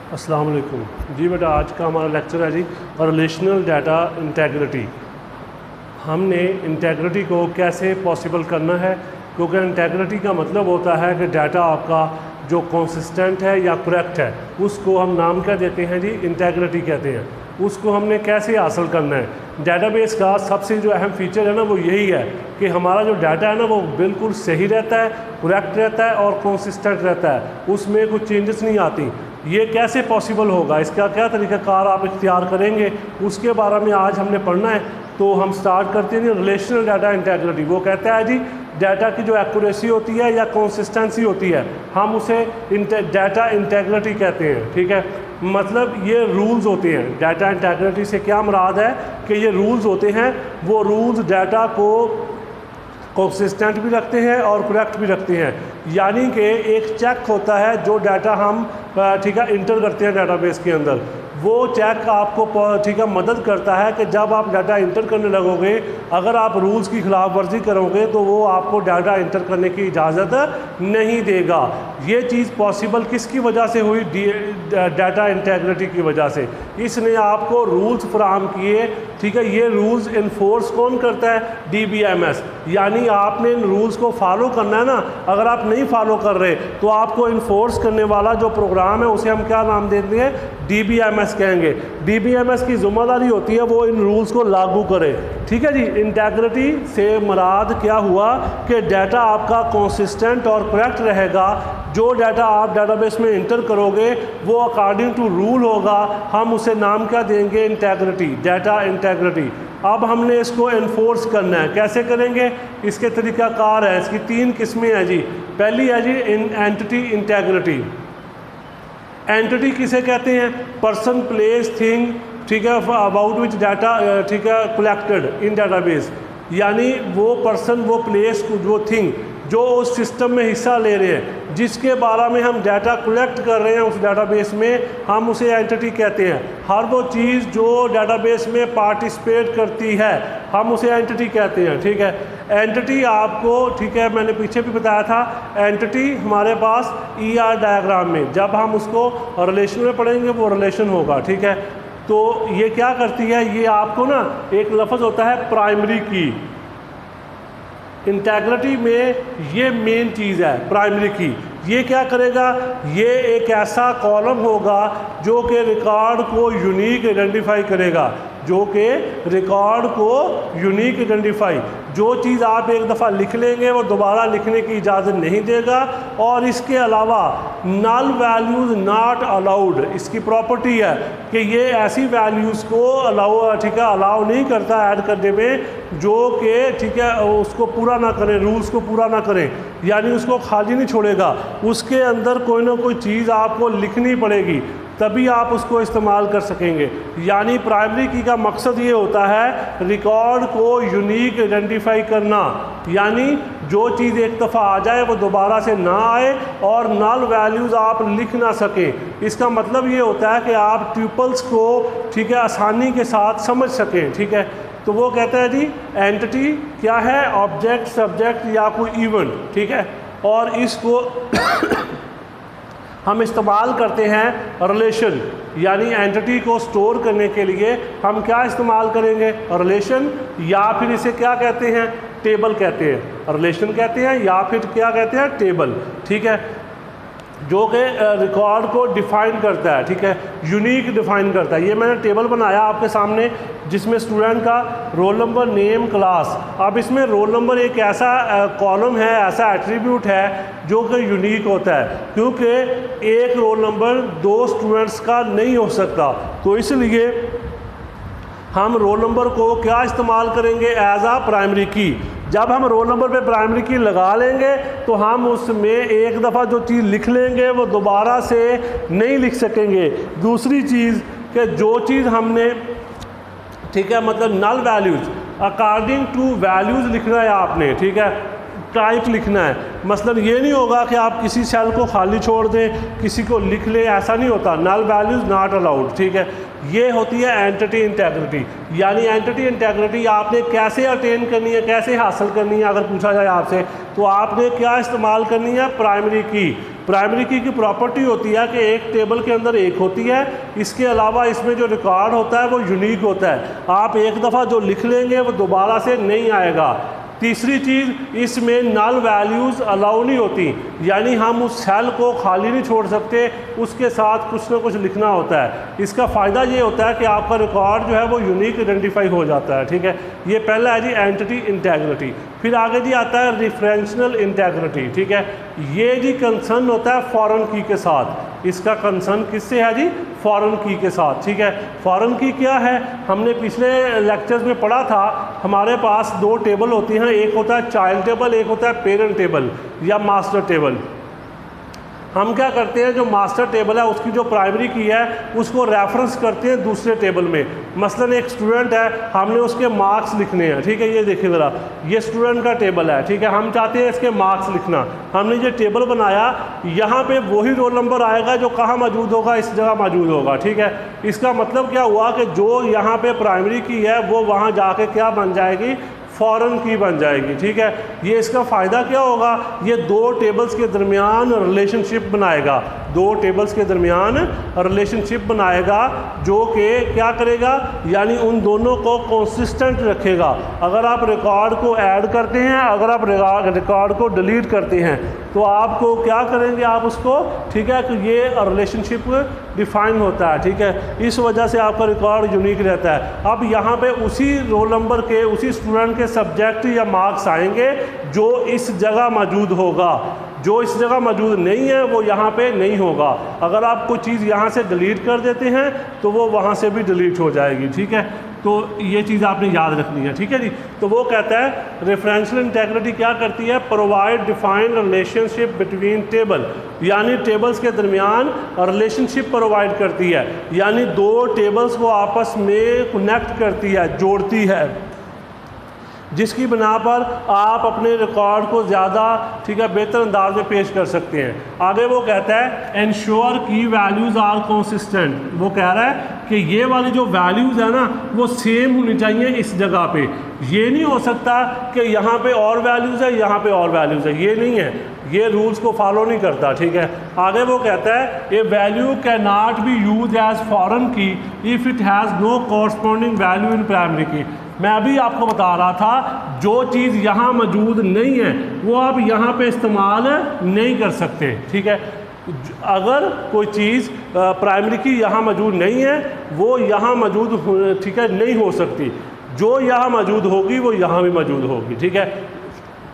अस्सलाम वालेकुम जी बेटा, आज का हमारा लेक्चर है जी रिलेशनल डाटा इंटेग्रिटी। हमने इंटेग्रिटी को कैसे पॉसिबल करना है, क्योंकि इंटेग्रिटी का मतलब होता है कि डाटा आपका जो कंसिस्टेंट है या करेक्ट है, उसको हम नाम क्या देते हैं जी, इंटेग्रिटी कहते हैं। उसको हमने कैसे हासिल करना है। डेटाबेस का सबसे जो अहम फीचर है ना, वो यही है कि हमारा जो डाटा है ना, वो बिल्कुल सही रहता है, करेक्ट रहता है और कंसिस्टेंट रहता है, उसमें कुछ चेंजेस नहीं आती। ये कैसे पॉसिबल होगा, इसका क्या तरीक़ाकार आप इख्तियार करेंगे, उसके बारे में आज हमने पढ़ना है। तो हम स्टार्ट करते हैं रिलेशनल डाटा इंटेग्रिटी। वो कहता है जी डाटा की जो एक्यूरेसी होती है या कंसिस्टेंसी होती है, हम उसे डाटा इंटेग्रिटी कहते हैं। ठीक है, मतलब ये रूल्स होते हैं। डाटा इंटेग्रिटी से क्या मुराद है कि ये रूल्स होते हैं, वो रूल्स डाटा को कंसिस्टेंट भी रखते हैं और करेक्ट भी रखते हैं। यानी कि एक चेक होता है जो डाटा हम ठीक है इंटर करते हैं डाटाबेस के अंदर, वो चेक आपको ठीक है मदद करता है कि जब आप डाटा इंटर करने लगोगे, अगर आप रूल्स की खिलाफ वर्जी करोगे तो वो आपको डाटा इंटर करने की इजाज़त नहीं देगा। ये चीज़ पॉसिबल किसकी वजह से हुई, डाटा इंटेग्रिटी की वजह से। इसने आपको रूल्स फराहम किए। ठीक है, ये रूल्स इन्फोर्स कौन करता है, DBMS। यानी आपने इन रूल्स को फॉलो करना है ना। अगर आप नहीं फॉलो कर रहे तो आपको इन्फोर्स करने वाला जो प्रोग्राम है उसे हम क्या नाम देते हैं, DBMS कहेंगे। DBMS की जिम्मेदारी होती है वो इन रूल्स को लागू करे। ठीक है जी, इंटेग्रिटी से मुराद क्या हुआ कि डाटा आपका कंसिस्टेंट और करेक्ट रहेगा। जो डाटा आप डाटाबेस में इंटर करोगे वो अकॉर्डिंग टू रूल होगा। हम उसे नाम क्या देंगे, इंटेग्रिटी, डाटा इंटेग्रिटी। अब हमने इसको इन्फोर्स करना है। कैसे करेंगे, इसके तरीक़ाकार है। इसकी 3 किस्में हैं जी। पहली है जी एंटिटी इंटेग्रिटी। एंटिटी किसे कहते हैं, पर्सन, प्लेस, थिंग, ठीक है, अबाउट विच डाटा ठीक है कलेक्टेड इन डाटाबेस। यानी वो पर्सन, वो प्लेस, वो थिंग जो उस सिस्टम में हिस्सा ले रहे हैं, जिसके बारे में हम डाटा कलेक्ट कर रहे हैं उस डाटाबेस में, हम उसे एंटिटी कहते हैं। हर वो चीज़ जो डाटाबेस में पार्टिसिपेट करती है हम उसे एंटिटी कहते हैं। ठीक है, एंटिटी आपको, ठीक है, मैंने पीछे भी बताया था, एंटिटी हमारे पास ER डायग्राम में जब हम उसको रिलेशन में पढ़ेंगे वो रिलेशन होगा। ठीक है, तो ये क्या करती है, ये आपको ना एक लफ्ज़ होता है प्राइमरी की। इंटेग्रिटी में ये मेन चीज़ है, प्राइमरी की। ये क्या करेगा, ये एक ऐसा कॉलम होगा जो कि रिकॉर्ड को यूनिक आइडेंटिफाई करेगा, जो कि रिकॉर्ड को यूनिक आइडेंटिफाई, जो चीज़ आप एक दफ़ा लिख लेंगे वो दोबारा लिखने की इजाज़त नहीं देगा। और इसके अलावा नल वैल्यूज़ नॉट अलाउड, इसकी प्रॉपर्टी है कि ये ऐसी वैल्यूज़ को ठीक है अलाउ नहीं करता ऐड करने में जो कि ठीक है उसको पूरा ना करें, रूल्स को पूरा ना करें। यानी उसको खाली नहीं छोड़ेगा, उसके अंदर कोई ना कोई चीज़ आपको लिखनी पड़ेगी, तभी आप उसको इस्तेमाल कर सकेंगे। यानी प्राइमरी की का मकसद ये होता है रिकॉर्ड को यूनिक आइडेंटिफाई करना, यानी जो चीज़ एक दफ़ा आ जाए वो दोबारा से ना आए और नल वैल्यूज़ आप लिख ना सकें। इसका मतलब ये होता है कि आप ट्यूपल्स को ठीक है आसानी के साथ समझ सकें। ठीक है, तो वो कहता है जी एंटिटी क्या है, ऑब्जेक्ट, सब्जेक्ट या कोई इवेंट। ठीक है, और इसको हम इस्तेमाल करते हैं रिलेशन, यानी एंटिटी को स्टोर करने के लिए हम क्या इस्तेमाल करेंगे, रिलेशन, या फिर इसे क्या कहते हैं, टेबल कहते हैं। रिलेशन कहते हैं या फिर क्या कहते हैं, टेबल। ठीक है, जो कि रिकॉर्ड को डिफ़ाइन करता है। ठीक है, यूनिक डिफ़ाइन करता है। ये मैंने टेबल बनाया आपके सामने जिसमें स्टूडेंट का रोल नंबर, नेम, क्लास। अब इसमें रोल नंबर एक ऐसा कॉलम है, ऐसा एट्रीब्यूट है जो कि यूनिक होता है, क्योंकि एक रोल नंबर 2 स्टूडेंट्स का नहीं हो सकता। तो इसलिए हम रोल नंबर को क्या इस्तेमाल करेंगे, एज आ प्राइमरी की। जब हम रोल नंबर पे प्राइमरी की लगा लेंगे तो हम उसमें एक दफ़ा जो चीज़ लिख लेंगे वो दोबारा से नहीं लिख सकेंगे। दूसरी चीज़ कि जो चीज़ हमने ठीक है मतलब null values according to values लिखना है आपने। ठीक है, टाइप लिखना है। मसलन ये नहीं होगा कि आप किसी सेल को खाली छोड़ दें, किसी को लिख लें, ऐसा नहीं होता। Null values not allowed. ठीक है, ये होती है एंटिटी इंटेग्रिटी। यानी एंटिटी इंटेग्रिटी आपने कैसे अटेन करनी है, कैसे हासिल करनी है, अगर पूछा जाए आपसे तो आपने क्या इस्तेमाल करनी है, प्राइमरी की। प्राइमरी की प्रॉपर्टी होती है कि एक टेबल के अंदर एक होती है, इसके अलावा इसमें जो रिकॉर्ड होता है वो यूनिक होता है, आप एक दफ़ा जो लिख लेंगे वो दोबारा से नहीं आएगा। तीसरी चीज़, इसमें नल वैल्यूज़ अलाउ नहीं होती, यानी हम उस सेल को खाली नहीं छोड़ सकते, उसके साथ कुछ ना कुछ लिखना होता है। इसका फ़ायदा ये होता है कि आपका रिकॉर्ड जो है वो यूनिक आइडेंटिफाई हो जाता है, ठीक है। ये पहला है जी एंटिटी इंटेग्रिटी। फिर आगे जी आता है रेफरेंशियल इंटेग्रिटी, ठीक है। ये जी कंसर्न होता है फॉरेन की के साथ, इसका कंसर्न किससे है जी? फॉरेन की के साथ, ठीक है। फॉरेन की क्या है, हमने पिछले लेक्चर्स में पढ़ा था, हमारे पास दो टेबल होती हैं, एक होता है चाइल्ड टेबल, एक होता है पेरेंट टेबल या मास्टर टेबल। हम क्या करते हैं, जो मास्टर टेबल है उसकी जो प्राइमरी की है उसको रेफरेंस करते हैं दूसरे टेबल में। मसलन एक स्टूडेंट है, हमने उसके मार्क्स लिखने हैं, ठीक है। ये देखिए ज़रा, ये स्टूडेंट का टेबल है, ठीक है। हम चाहते हैं इसके मार्क्स लिखना, हमने ये टेबल बनाया, यहाँ पे वही रोल नंबर आएगा जो कहाँ मौजूद होगा, इस जगह मौजूद होगा, ठीक है। इसका मतलब क्या हुआ कि जो यहाँ पे प्राइमरी की है वो वहाँ जाके क्या बन जाएगी? फॉरेन की बन जाएगी, ठीक है। ये इसका फ़ायदा क्या होगा, ये दो टेबल्स के दरमियान रिलेशनशिप बनाएगा, दो टेबल्स के दरमियान रिलेशनशिप बनाएगा, जो कि क्या करेगा, यानी उन दोनों को कंसिस्टेंट रखेगा। अगर आप रिकॉर्ड को ऐड करते हैं, अगर आप रिकॉर्ड को डिलीट करते हैं, तो आपको क्या करेंगे आप उसको, ठीक है, कि ये रिलेशनशिप डिफाइन होता है, ठीक है। इस वजह से आपका रिकॉर्ड यूनिक रहता है। अब यहाँ पे उसी रोल नंबर के, उसी स्टूडेंट के सब्जेक्ट या मार्क्स आएंगे जो इस जगह मौजूद होगा, जो इस जगह मौजूद नहीं है वो यहाँ पे नहीं होगा। अगर आप कोई चीज़ यहाँ से डिलीट कर देते हैं तो वो वहाँ से भी डिलीट हो जाएगी, ठीक है। तो ये चीज़ आपने याद रखनी है, ठीक है जी। तो वो कहता है रेफरेंशियल इंटेग्रिटी क्या करती है, provide defined relationship between table, यानी टेबल्स के दरमियान रिलेशनशिप प्रोवाइड करती है, यानी दो टेबल्स को आपस में कनेक्ट करती है, जोड़ती है, जिसकी बिना पर आप अपने रिकॉर्ड को ज़्यादा, ठीक है, बेहतर अंदाज में पेश कर सकते हैं। आगे वो कहता है इंश्योर की वैल्यूज़ आर कंसिस्टेंट। वो कह रहा है कि ये वाली जो वैल्यूज़ है ना वो सेम होनी चाहिए इस जगह पे। ये नहीं हो सकता कि यहाँ पे और वैल्यूज़ है, यहाँ पे और वैल्यूज़ है, ये नहीं है, ये रूल्स को फॉलो नहीं करता, ठीक है। आगे वो कहता है a value can not be use as foreign key if it has no corresponding value in primary key. मैं अभी आपको बता रहा था, जो चीज़ यहाँ मौजूद नहीं है वो आप यहाँ पे इस्तेमाल नहीं कर सकते, ठीक है। अगर कोई चीज़ प्राइमरी की यहाँ मौजूद नहीं है वो यहाँ मौजूद, ठीक है, नहीं हो सकती, जो यहाँ मौजूद होगी वो यहाँ भी मौजूद होगी, ठीक है।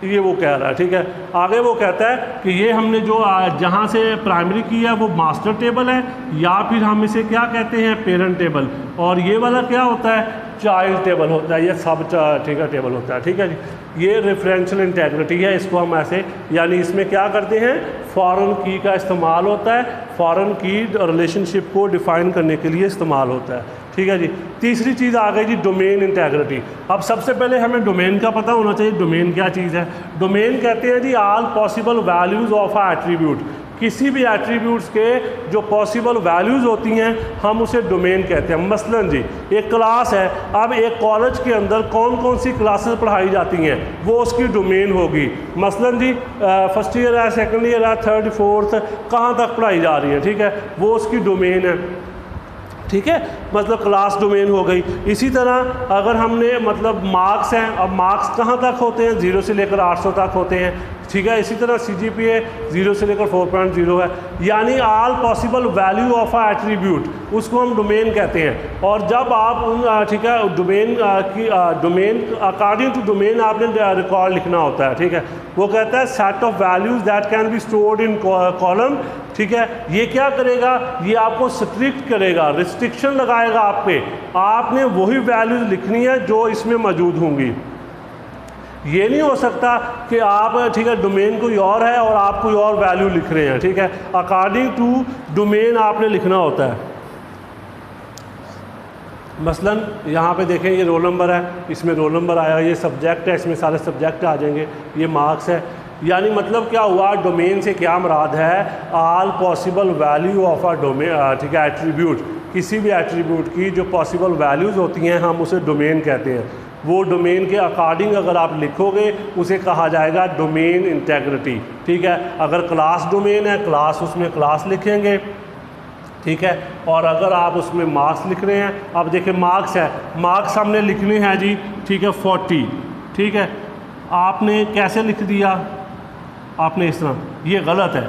ये वो कह रहा है, ठीक है। आगे वो कहता है कि ये हमने जो जहाँ से प्राइमरी की है वो मास्टर टेबल है, या फिर हम इसे क्या कहते हैं, पेरेंट टेबल, और ये वाला क्या होता है, चाइल्ड टेबल होता है, ये सब, ठीक है, टेबल होता है, ठीक है जी। ये रेफरेंशियल इंटेग्रिटी है, इसको हम ऐसे, यानी इसमें क्या करते हैं, फॉरेन की का इस्तेमाल होता है, फॉरेन की रिलेशनशिप को डिफाइन करने के लिए इस्तेमाल होता है, ठीक है जी। तीसरी चीज़ आ गई जी डोमेन इंटेग्रिटी। अब सबसे पहले हमें डोमेन का पता होना चाहिए, डोमेन क्या चीज़ है। डोमेन कहते हैं जी all possible values of a attribute, किसी भी एट्रीब्यूट्स के जो पॉसिबल वैल्यूज़ होती हैं हम उसे डोमेन कहते हैं। मसलन जी एक क्लास है, अब एक कॉलेज के अंदर कौन कौन सी क्लासेस पढ़ाई जाती हैं वो उसकी डोमेन होगी। मसलन जी फर्स्ट ईयर है, सेकंड ईयर है, थर्ड फोर्थ, कहाँ तक पढ़ाई जा रही है, ठीक है, वो उसकी डोमेन है, ठीक है, मतलब क्लास डोमेन हो गई। इसी तरह अगर हमने मतलब मार्क्स हैं, अब मार्क्स कहाँ तक होते हैं, 0 से लेकर 800 तक होते हैं, ठीक है। इसी तरह CGPA 0 से लेकर 4.0 है, यानी all possible value of a attribute, उसको हम डोमेन कहते हैं। और जब आप उन, ठीक है, डोमेन की डोमेन अकॉर्डिंग टू डोमेन आपने रिकॉर्ड लिखना होता है, ठीक है। वो कहता है set of values that can be stored in column, ठीक है। ये क्या करेगा, ये आपको स्ट्रिक्ट करेगा, रिस्ट्रिक्शन लगाएगा आप पे, आपने वही वैल्यूज़ लिखनी है जो इसमें मौजूद होंगी। ये नहीं हो सकता कि आप, ठीक है, डोमेन कोई और है और आप कोई और वैल्यू लिख रहे हैं, ठीक है। अकॉर्डिंग टू डोमेन आपने लिखना होता है। मसलन यहाँ पे देखें, ये रोल नंबर है, इसमें रोल नंबर आया, ये सब्जेक्ट है, इसमें सारे सब्जेक्ट आ जाएंगे, ये मार्क्स है, यानी मतलब क्या हुआ, डोमेन से क्या मुराद है, all possible value of a domain, ठीक है, एट्रीब्यूट, किसी भी एट्रीब्यूट की जो पॉसिबल वैल्यूज़ होती हैं हम उसे डोमेन कहते हैं। वो डोमेन के अकॉर्डिंग अगर आप लिखोगे उसे कहा जाएगा डोमेन इंटेग्रिटी। ठीक है, अगर क्लास डोमेन है क्लास, उसमें क्लास लिखेंगे। ठीक है, और अगर आप उसमें मार्क्स लिख रहे हैं, अब देखिए मार्क्स है, मार्क्स हमने लिखने हैं जी, ठीक है 40। ठीक है, आपने कैसे लिख दिया, आपने इस तरह, ये गलत है,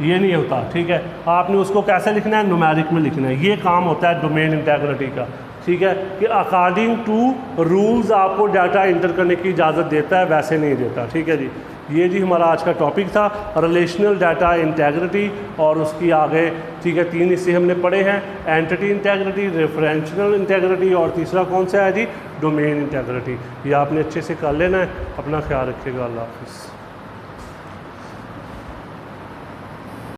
ये नहीं होता। ठीक है, आपने उसको कैसे लिखना है, न्यूमेरिक में लिखना है। ये काम होता है डोमेन इंटेग्रिटी का। ठीक है, कि अकॉर्डिंग टू रूल्स आपको डाटा इंटर करने की इजाज़त देता है, वैसे नहीं देता। ठीक है जी, ये जी हमारा आज का टॉपिक था, रिलेशनल डाटा इंटेग्रिटी, और उसकी आगे ठीक है 3 हिस्से हमने पढ़े हैं, एंटिटी इंटेग्रिटी, रेफरेंशियल इंटेग्रिटी, और तीसरा कौन सा है जी, डोमेन इंटेग्रिटी। ये आपने अच्छे से कर लेना है। अपना ख्याल रखिएगा, अल्लाह हाफ़िज़।